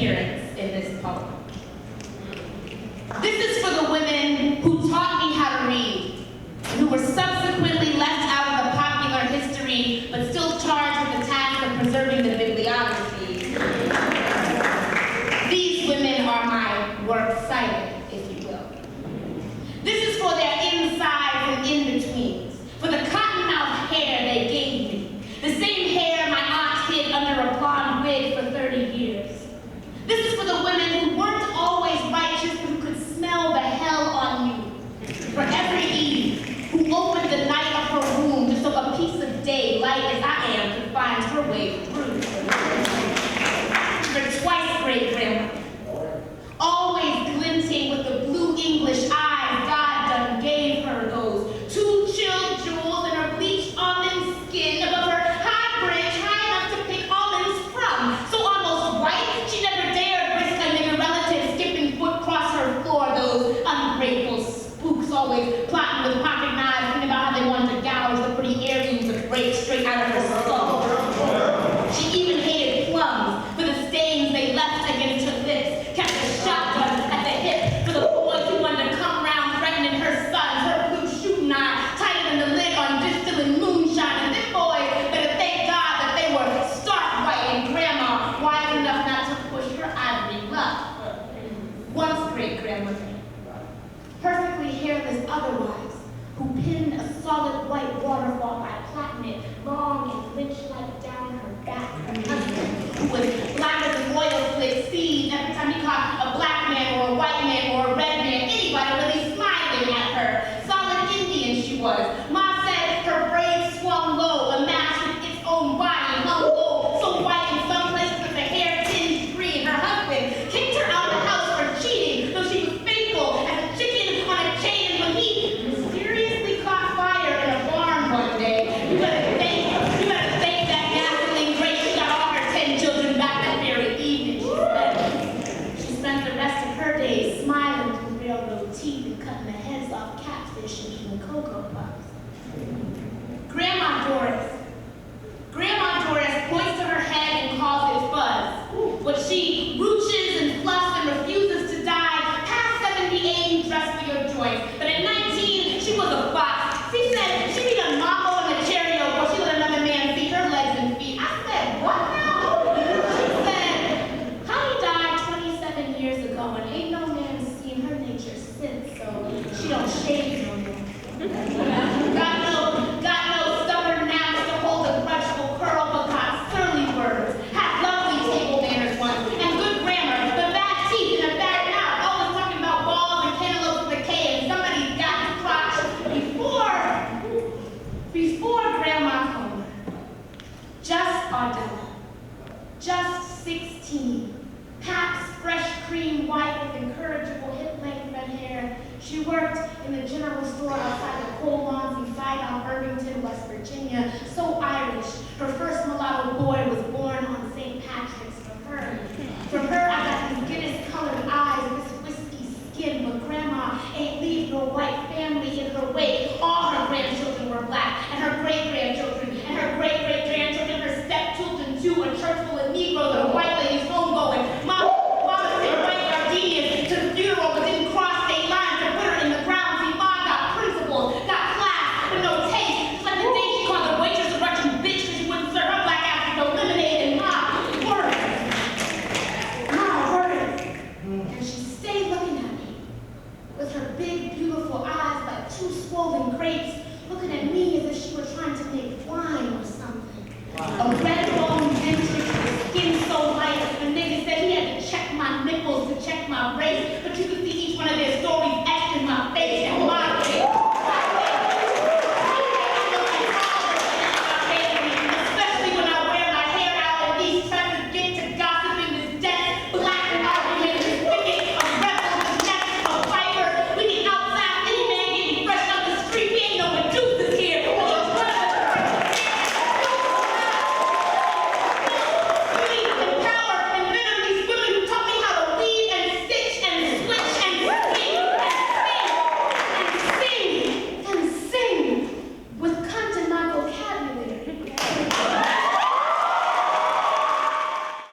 appearance in this poem. This is for the women who taught me how to read, and who were subsequently left out of the popular history, but still charged with the task of preserving the bibliography. These women are my works cited, if you will. This is for their insides and in-betweens, for the cotton-mouthed hair they gave me, the same hair my aunt hid under a blonde wig for 30 years. This is for the women who weren't always righteous, but who could smell the hell on you. For every Eve who opened the night of her womb just so a piece of day, light as I am, could find her way through. For twice great-grandma, always glinting with the blue English eyes God done gave her, those two chilled jewels in her bleached almond skin above her high branch, high enough to pick almonds from. So almost white, she never dared risk a nigger relative skipping foot across her floor, those ungrateful spooks always plotting with pocket knives, thinking about how they wanted to gouge the pretty earrings that break straight out of her skull. She even hated plums for the stains they left against her lips, kept a shotgun at the hip for the boys who wanted to come round threatening her sons, her blue shooting eye tighter than the lid on distilling moonshine, and them boys better thank God that they were stark white and grandma wise enough not to push her ivory rough. Once great-grandmother, perfectly hairless otherwise, who pinned a solid white waterfall by plaiting it long and lynch-like down her back. Her husband, who was